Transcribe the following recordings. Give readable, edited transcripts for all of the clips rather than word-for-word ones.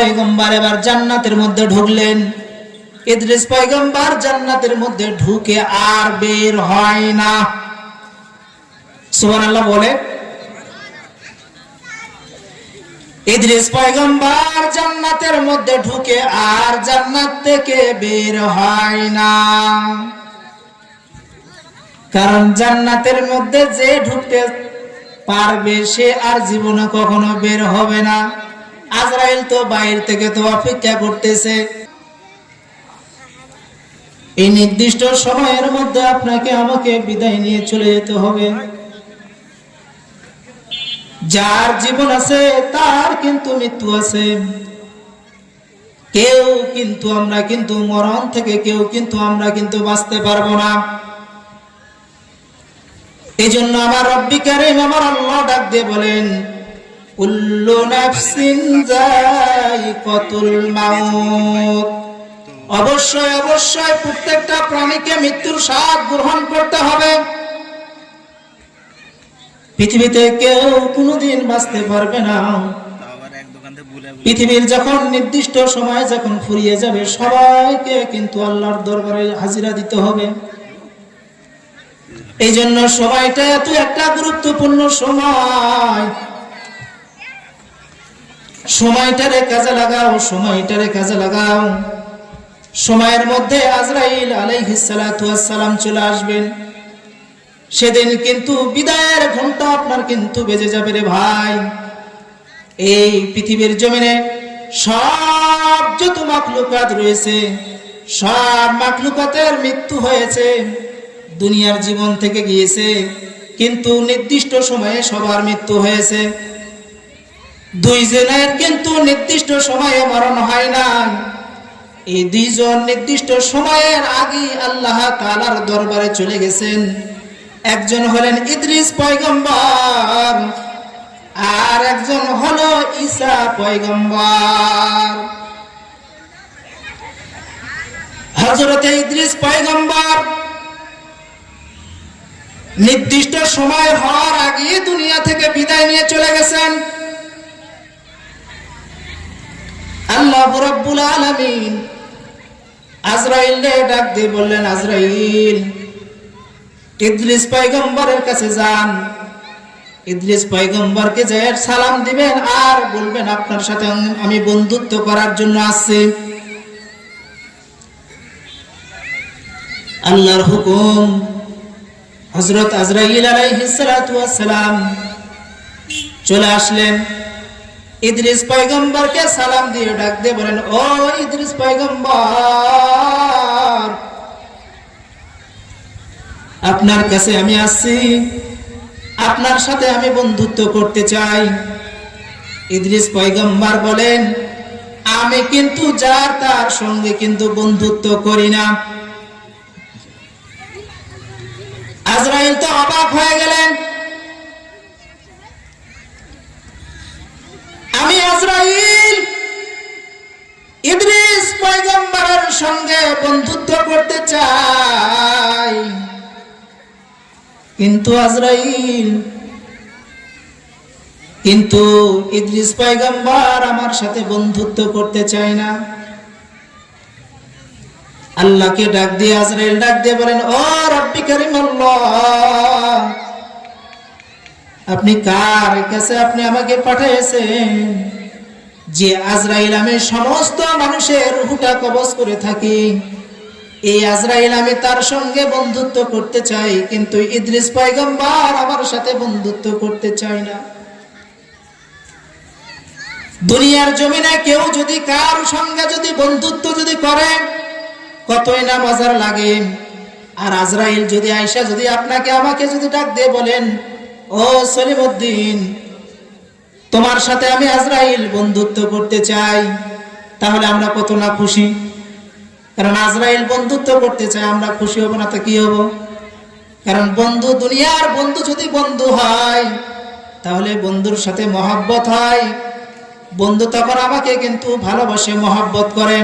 পয়গম্বর এবার জান্নাতের মধ্যে ঢুকলেন। ইদ্রিস পয়গম্বর জান্নাতের মধ্যে ঢুকে আর বের হয় না। সুবহানাল্লাহ বলে। ইদ্রিস পয়গম্বর জান্নাতের মধ্যে ঢুকে আর জান্নাত থেকে বের হয় না। কারণ জান্নাতের মধ্যে যে ঢুকতে পারবে সে আর জীবনে কখনো বের হবে না। আজরাইল তো বাইরে থেকে তো অপেক্ষা করতেছে। এই নির্দিষ্ট সময়ের মধ্যে আপনাকে আমাকে বিদায় নিয়ে চলে যেতে হবে। যার জীবন আছে তার কিন্তু মৃত্যু আছে। কেউ কিন্তু আমরা কিন্তু মরণ থেকে কেউ কিন্তু আমরা কিন্তু বাঁচতে পারবো না। এই জন্য আমার রব্বি কারীম আমার আল্লাহ ডাক দিয়ে বলেন, কুল্লু নাফসিন যায়িকাতুল মাউত। অবশ্যই অবশ্যই প্রত্যেকটা প্রাণীকে মৃত্যুর স্বাদ গ্রহণ করতে হবে। পৃথিবীতে কেউ কোনোদিন বাঁচতে পারবে না। পৃথিবীর যখন নির্দিষ্ট সময় যখন ফুরিয়ে যাবে সবাইকে কিন্তু আল্লাহর দরবারে হাজিরা দিতে হবে। এই জন্য সময়টা এত একটা গুরুত্বপূর্ণ সময়। সময়টারে কাজে লাগাও, সময়টারে কাজে লাগাও। সময়ের মধ্যে আজরাইল আলাইহিস সালাতু ওয়াস সালাম চলে আসবেন। সেদিন কিন্তু বিদায়ের ঘন্টা আপনার কিন্তু বেজে যাবে রে ভাই। এই পৃথিবীর জমিনে সব যত মাখলুকাত রয়েছে সব মাখলুকাতের মৃত্যু হয়েছে, দুনিয়ার জীবন থেকে গিয়েছে, কিন্তু নির্দিষ্ট সময়ে সবার মৃত্যু হয়েছে। দুইজনের কিন্তু নির্দিষ্ট সময়ে মরণ হয় না। এই দুইজন নির্দিষ্ট সময়ের আগে আল্লাহ তাআলার দরবারে চলে গেছেন। একজন হলেন ইদ্রিস পয়গম্বর আর একজন হলো ঈসা পয়গম্বর। হযরত ইদ্রিস পয়গম্বর নির্দিষ্ট সময় হওয়ার আগে দুনিয়া থেকে বিদায় নিয়ে চলে গেছেন। আল্লাহ রাব্বুল আলামিন আজরাইলকে ডাক দিয়ে বললেন, আজরাইল ইদ্রিস পয়গম্বরের কাছে যান। ইদ্রিস পয়গম্বরকে যে সালাম দিবেন আর বলবেন আপনার সাথে আমি বন্ধুত্ব করার জন্য আসছি। আল্লাহর হুকুম। হযরত আজরাইল আলাইহিস সালাতু ওয়াস সালাম চলে আসলেন। ইদ্রিস পয়গম্বরকে সালাম দিয়ে ডাক দিয়ে বলেন, ও ইদ্রিস পয়গম্বর, আপনার কাছে আমি আসছি, আপনার সাথে আমি বন্ধুত্ব করতে চাই। ইদ্রিস পয়গম্বর বলেন, আমি কিন্তু যার তার সঙ্গে কিন্তু বন্ধুত্ব করি না। আজরাইল তো অবাক হয়ে গেলেন। আমি আজরাইল ইদ্রিস পয়গম্বরের সঙ্গে বন্ধুত্ব করতে চাই, কিন্তু ইদ্রিস পয়গম্বর আমার সাথে বন্ধুত্ব করতে চায় না। আল্লাহকে ডাক দিয়ে আজরাইল ডাক দিয়ে বলেন, ও রব্বি কারীম আল্লাহ, আপনি কার কাছে আপনি আমাকে পাঠিয়েছেন? যে আজরাইল আমি সমস্ত মানুষের রূহটা কবজ করে থাকি, এই আজরাইল আমি তার সঙ্গে বন্ধুত্ব করতে চাই, কিন্তু ইদ্রিস পয়গম্বর আমার সাথে বন্ধুত্ব করতে চায় না। দুনিয়ার জমিনে কেউ যদি কার সঙ্গে যদি বন্ধুত্ব যদি করে কতই না মজার লাগে। আর আজরাইল যদি আয়েশা যদি আপনাকে আমাকে যদি ডাক দিয়ে বলেন, ও সলিমউদ্দিন, তোমার সাথে আমি আজরাইল বন্ধুত্ব করতে চাই, তাহলে আমরা কত না খুশি। কারণ আজরাইল বন্ধুত্ব করতে চাই, আমরা খুশি হব না তো কি হব? কারণ বন্ধু, দুনিয়ার বন্ধু যদি বন্ধু হয় তাহলে বন্ধুর সাথে মহব্বত হয়। বন্ধু তখন আমাকে কিন্তু ভালোবাসে, মহব্বত করে।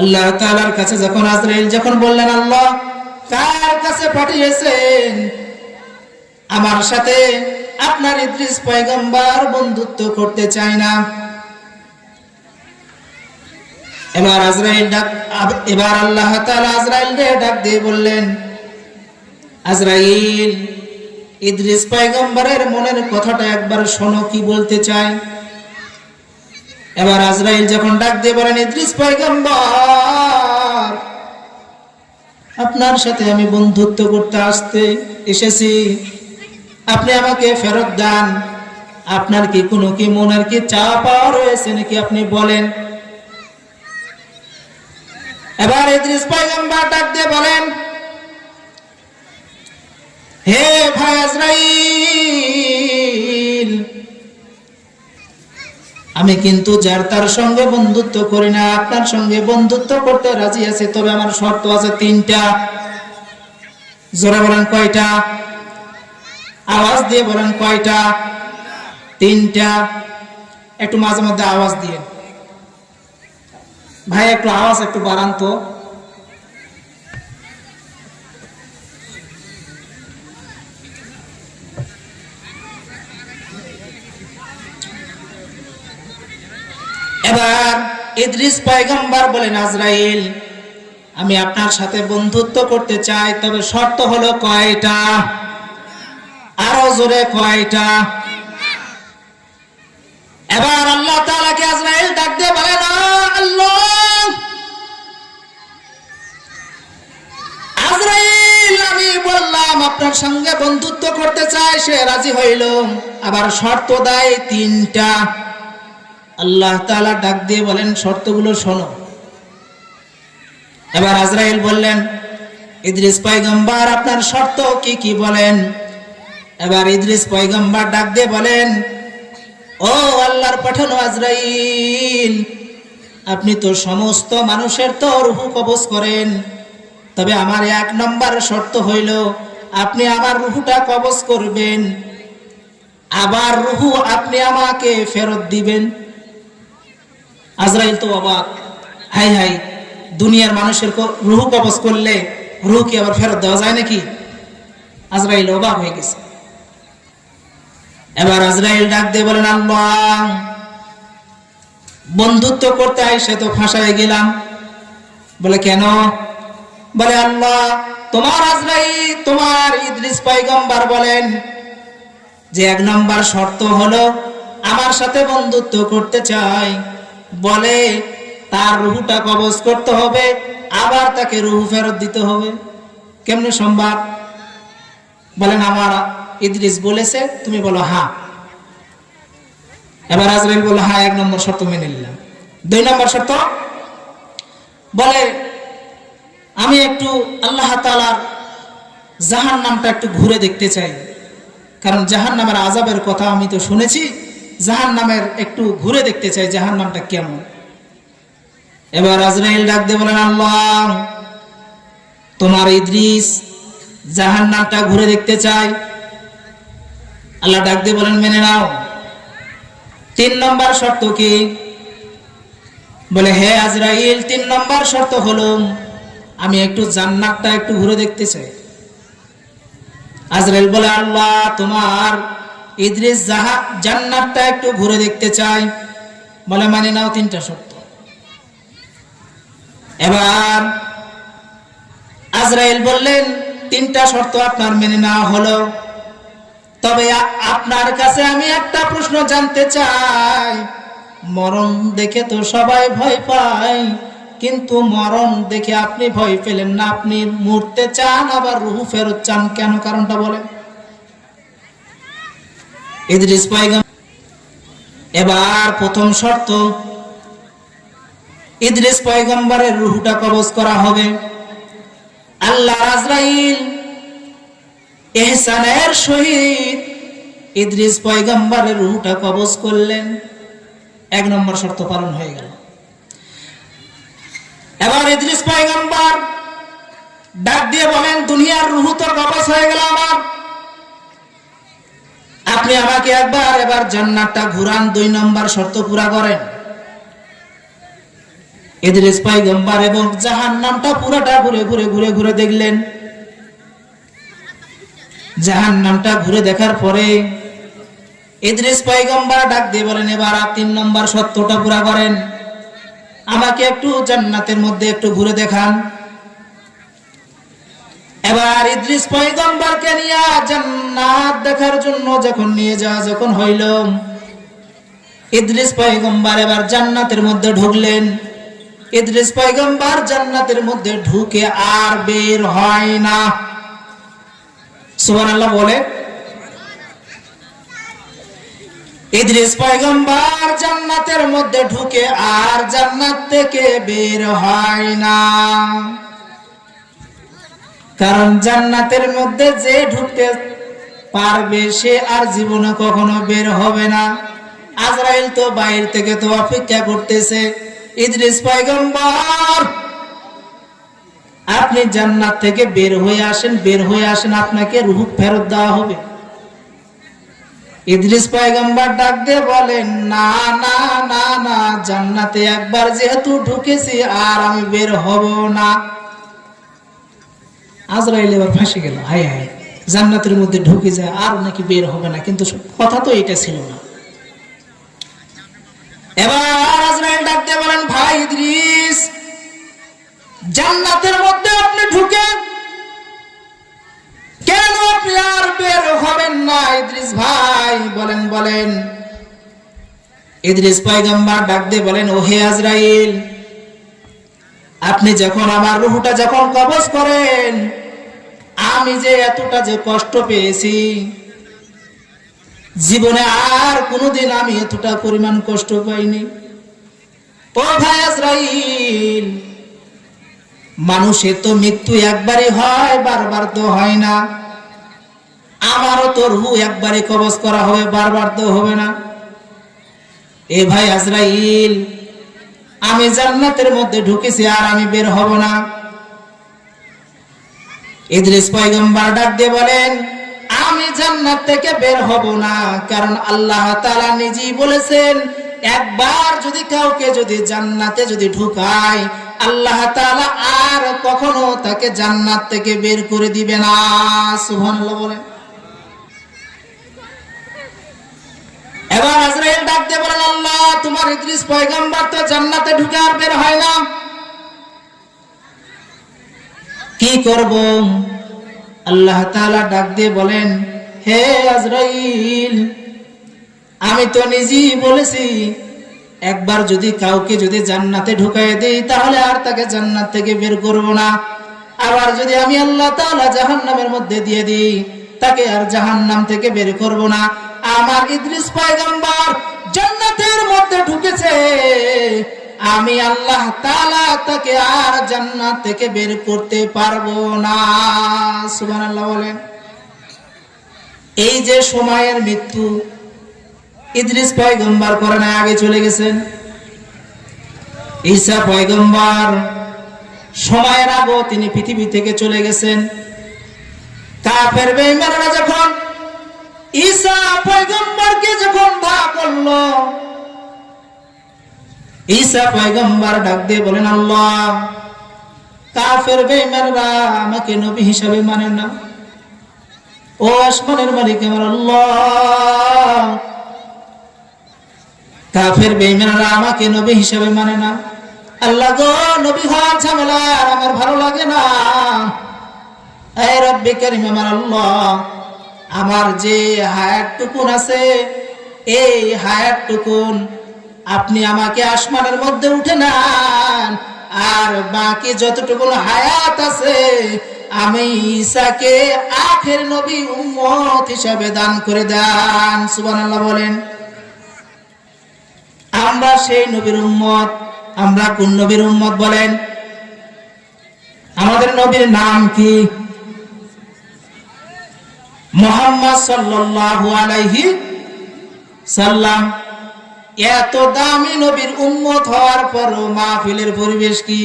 আল্লাহ তাআলার কাছে যখন আজরাইল যখন বললেন, আল্লাহ কার কাছে পাঠিয়েছেন? আমার সাথে আপনার ইদ্রিস পয়গম্বর বন্ধুত্ব করতে চায় না। এবার আল্লাহ তাআলা আজরাইলকে ডাক দিয়ে বললেন, আজরাইল, ইদ্রিস পয়গম্বরের মনের কথাটা একবার শোনো, কি বলতে চায়। এবার আজরাইল যখন ডাক দিয়ে বলেন, ইদ্রিস পয়গম্বর, আপনার সাথে আমি বন্ধুত্ব করতে এসেছি, আপনি আমাকে ফেরত দেন। আপনার কি কোনো কি মনের কি চাওয়া পাওয়া রয়েছে নাকি, আপনি বলেন। এবার ইদ্রিস পয়গম্বর ডাক দিয়ে বলেন, হে ভাই আজরাইল, আমি কিন্তু যার তার সঙ্গে বন্ধুত্ব করি না, আপনার সঙ্গে বন্ধুত্ব করতে রাজি আছি, তবে আমার শর্ত আছে 3টা। জোরে বলেন কয়টা? আওয়াজ দিয়ে বলেন কয়টা? 3টা। একটু মাঝে মধ্যে আওয়াজ দিয়ে ভাই, একটু আওয়াজ একটু বাড়ান তো। এবার ইদ্রিস পয়গম্বর বলেন, আজরাইল, আমি আপনার সাথে বন্ধুত্ব করতে চাই, তবে শর্ত হলো কয়টা? আরো জোরে কয়টা? এবার আল্লাহ তাআলাকে আজরাইল ডাক দিয়ে বলেন, আল্লাহ, আজরাইল, আমি বললাম আপনার সঙ্গে বন্ধুত্ব করতে চাই, সে রাজি হইল, আবার শর্ত দেয় 3টা। আল্লাহ তাআলা ডাক দিয়ে বলেন, শর্তগুলো শোনো। এবার আজরাইল বললেন, ইদ্রিস পয়গম্বর, আপনার শর্ত কি কি বলেন। এবার ইদ্রিস পয়গম্বর ডাক দিয়ে বলেন, ও আল্লাহর পাঠানো আজরাইল, আপনি তো সমস্ত মানুষের তো রূহ কবজ করেন, তবে আমার 1 নম্বর শর্ত হইল, আপনি আমার রূহটা কবজ করবেন, আবার রূহ আপনি আমাকে ফেরত দিবেন। আজরাইল তো অবাক, হাই হাই, দুনিয়ার মানুষের রূহ কবজ করলে রূহ কি আবার ফেরত দেওয়া যায় নাকি? আজরাইল অবাক হয়ে গেছে। এবার আজরাইল ডাক দিয়ে বলেন, আল্লাহ, বন্ধুত্ব করতে আইসে তো ফাঁসায় গেলাম। বলে কেন? বলে, আল্লাহ, তোমার আজরাইল, তোমার ইদ্রিস পয়গম্বর বলেন যে 1 নম্বর শর্ত হলো আমার সাথে বন্ধুত্ব করতে চাই, বলে তার রূহটা কবজ করতে হবে, আবার তাকে রূহ ফেরত দিতে হবে। কেমনে সম্ভব? বলেন, আমার ইদ্রিস বলেছে, তুমি বলো হ্যাঁ। এবার আজরাইল বলল, হ্যাঁ, 1 নম্বর শর্ত মেনে নিলাম। 2 নম্বর শর্ত, বলে আমি একটু আল্লাহ তাআলার জাহান্নামটা একটু ঘুরে দেখতে চাই, কারণ জাহান্নামের আযাবের কথা আমি তো শুনেছি, জাহান্নামের একটু ঘুরে দেখতে চাই জাহান্নামটা কেমন। এবার আজরাইল ডাক দিয়ে বলেন, আল্লাহ, তোমার ইদ্রিস জাহান্নামটা ঘুরে দেখতে চাই। আল্লাহ ডাক দিয়ে বলেন, মেনে নাও। 3 নম্বর শর্ত কি? বলে, হে আজরাইল, 3 নম্বর শর্ত হলো আমি একটু জান্নাতটা একটু ঘুরে দেখতে চাই। আজরাইল বলে, আল্লাহ, তোমার ইদ্রিস জান্নাতটা একটু ঘুরে দেখতে চাই। বলে, মানে নাও 3টা শর্ত। এবার আজরাইল বললেন, 3টা শর্ত আপনার মেনে নেওয়া হলো, তবে আপনার কাছে আমি একটা প্রশ্ন জানতে চাই। মরণ দেখে তো সবাই ভয় পায়, কিন্তু মরণ দেখে আপনি ভয় পেলেন না, আপনি মরতে চান, আবার রূহ ফেরত চান কেন? কারণটা বলেন। ইদ্রিস পয়গম্বর, এবার প্রথম শর্ত, ইদ্রিস পয়গম্বরের রূহটা কবজ করা হবে। আল্লাহ আজরাইল ইহসানের সহিত ইদ্রিস পয়গম্বরের রূহটা কবজ করলেন। 1 নম্বর শর্ত পালন হয়ে গেল। এবার ইদ্রিস পয়গম্বর ডাক দিয়ে বলেন, দুনিয়ার রূহ তো কবজ হয়ে গেল আমার, আপনি আমাকে এবার জান্নাতটা ঘুরান, 2 নম্বর শর্ত পুরা করেন। ইদ্রিস পয়গম্বর এবং জাহান্নামটা পুরোটা ঘুরে দেখলেন। জাহান্নামটা ঘুরে দেখার পরে ইদ্রিস পয়গম্বর ডাক দিয়ে বলেন, এবার 3 নম্বর শর্তটা পুরা করেন। আমাকে একটু জান্নাতের মধ্যে একটু ঘুরে দেখান। এবার ইদ্রিস পয়গম্বরকে নিয়ে জান্নাত দেখার জন্য যখন নিয়ে যাওয়া যখন হইল, ইদ্রিস পয়গম্বর এবার জান্নাতের মধ্যে ঢুকলেন। ইদ্রিস পয়গম্বর জান্নাতের মধ্যে ঢুকে আর বের হয় না। সুবহানাল্লাহ বলে। ইদ্রিস পয়গম্বর জান্নাতের মধ্যে ঢুকে আর জান্নাত থেকে বের হয় না। কারণ জান্নাতের মধ্যে যে ঢুকতে পারবে সে আর জীবনে কখনো বের হবে না। আজরাইল তো বাইরে থেকে তো অপেক্ষা করতেছে, ইদ্রিস পয়গম্বর আপনি জান্নাত থেকে বের হয়ে আসেন, বের হয়ে আসেন, আপনাকে রূহ ফেরত দেওয়া হবে। ইদ্রিস পয়গম্বর ডাক দিয়ে বলেন, না না না না, জান্নাতে একবার যেহেতু ঢুকেছি আর আমি বের হব না। আজরাইল এবার ফাঁসে গেল, হায় হায়, জান্নাতের মধ্যে ঢুকে যায় আর নাকি বের হবে না, কিন্তু কথা তো এটা ছিল না। এবার আজরাইল ডাক দিয়ে বলেন, ভাই ইদ্রিস, জান্নাতের মধ্যে আপনি ঢুকে কেন আপনি আর বের হবেন না? ইদ্রিস ভাই বলেন বলেন। ইদ্রিস পয়গম্বর ডাক দিয়ে বলেন, ও হে আজরাইল, আপনি যখন আমার রূহটা যখন কবজ করেন, আমি যে এতটা যে কষ্ট পেয়েছি, জীবনে আর কোনোদিন আমি এতটা পরিমাণ কষ্ট পাইনি। ও ভাই আজরাইল, মানুষের তো মৃত্যু একবারই হয়, বারবার তো হয় না। আমারও তো রূহ একবারই কবজ করা হবে, বারবার তো হবে না। এ ভাই আজরাইল, আমি জান্নাতের মধ্যে ঢুকেছি আর আমি বের হব না। ইদ্রিস পয়গম্বর ডাক দিয়ে বলেন, আমি জান্নাত থেকে বের হব না, কারণ আল্লাহ তাআলা নিজেই বলেছেন, একবার যদি কাউকে যদি জান্নাতে যদি ঢুকায়, আল্লাহ তাআলা আর কখনো তাকে জান্নাত থেকে বের করে দিবে না। সুবহানাল্লাহ বলেন। এবার আজরাইল ডাক দিয়ে বলেন, আল্লাহ, তোমার ইদ্রিস পয়গম্বর তো জান্নাতে ঢুকে আর বের হয় না, কি করব? আল্লাহ তাআলা ডাক দিয়ে বলেন, হে আজরাইল, আমি তো নিজেই বলেছি, একবার যদি কাউকে যদি জান্নাতে ঢুকায় দেই তাহলে আর তাকে জান্নাত থেকে বের করব না। আবার যদি আমি আল্লাহ তাআলা জাহান্নামের মধ্যে দিয়ে দিই, তাকে আর জাহান্নাম থেকে বের করব না। আমার ইদ্রিস পয়গম্বর জান্নাতের মধ্যে ঢুকেছে, আমি আল্লাহ তাআলা তাকে আর জান্নাত থেকে বের করতে পারবো না। সুবহানাল্লাহ বলেন। এই যে সময়ের মৃত্যু, ইদ্রিস পয়গম্বর করে না, আগে চলে গেছেন। ঈসা পয়গম্বর সময়ের আগে তিনি পৃথিবী থেকে চলে গেছেন। কাফের বেঈমানরা যখন ঈসা পয়গম্বরকে যখন ভা করলো, ঈসা পয়গম্বর ডাক দিয়ে বলেন, আল্লাহ, কাফের বেঈমানরা আমাকে নবী হিসাবে মানে না। ও আসমানের মালিক আমার আল্লাহ, কাফের বেঈমানরা আমাকে নবী হিসাবে মানে না। আল্লাহ গো, নবী হওয়ার ঝামেলা আর আমার ভালো লাগে না। এই রব্বে কারীম আমার আল্লাহ, আমার যে হায়াত টুকুন আছে, এই হায়াত টুকুন আপনি আমাকে আসমানের মধ্যে উঠে নেন, আর বাকি যতটুকুন হায়াত আছে আমি ঈসাকে আখের নবী উম্মত হিসাবে দান করে দেন। সুবহানাল্লাহ বলেন। আমরা সেই নবীর উম্মত। আমরা কোন নবীর উম্মত বলেন? আমাদের নবীর নাম কি? মুহাম্মদ সাল্লাল্লাহু আলাইহি সাল্লাম। এত দামি নবীর উম্মত হওয়ার পরও মাহফিলের পরিবেশ কি?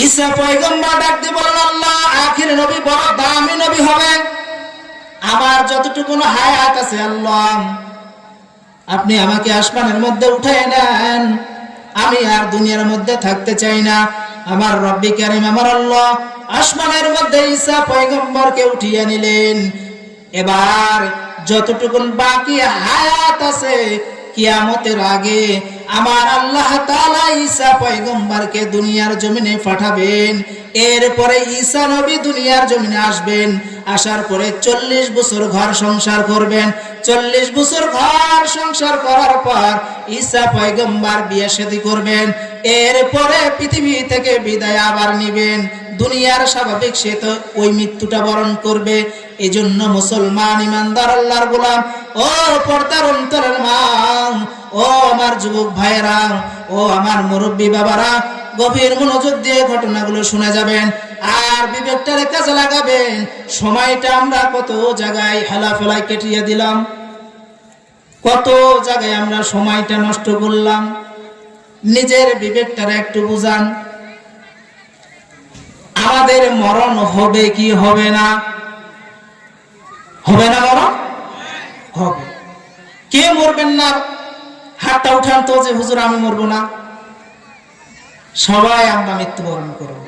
ঈসা পয়গম্বর ডাক দিয়ে বলেন, আল্লাহ, আখির নবী বড় দামি নবী হবেন, আমার যতটুকু হায়াত আছে আল্লাহ আপনি আমাকে আসমানের মধ্যে উঠায় নেন, আমি আর দুনিয়ার মধ্যে থাকতে চাই না। আমার রব্বি কারীম আমার আল্লাহ আসমানের মধ্যে ঈসা পয়গম্বরকে উঠিয়ে নিলেন। এবার যতটুকুন বাকি হায়াত আছে কিয়ামতের আগে আমার আল্লাহ তাআলা ঈসা পয়গম্বরকে দুনিয়ার জমিনে পাঠাবেন। এরপরে ঈসা নবী দুনিয়ার জমিনে আসবেন, আসার পরে 40 বছর ঘর সংসার করবেন। 40 বছর ঘর সংসার করার পর ঈসা পয়গম্বর বিয়ে শাদী করবেন। এরপরে পৃথিবী থেকে বিদায় আবার নেবেন। দুনিয়ার স্বাভাবিক সে তো ওই মৃত্যুটা বরণ করবে। এজন্য মুসলমান ইমানদার আল্লাহর গোলাম, ও পর্দার অন্তরের মা, ও আমার যুবক ভাইয়েরা, ও আমার মুরব্বী বাবারা, গভীর মনোযোগ দিয়ে ঘটনাগুলো শুনে যাবেন আর বিবেকটারে কাজে লাগাবেন। সময়টা আমরা কত জায়গায় হেলাফেলায় কেটিয়ে দিলাম, কত জায়গায় আমরা সময়টা নষ্ট করলাম। নিজের বিবেকটারে একটু বুঝান। আমাদের মরণ হবে কি হবে না? হবে না মরণ? হবে। কে মরবেন না? হাতটা উঠান তো, যে হুজুর আমি মরবো না। সবাই আমরা মৃত্যুবরণ করব।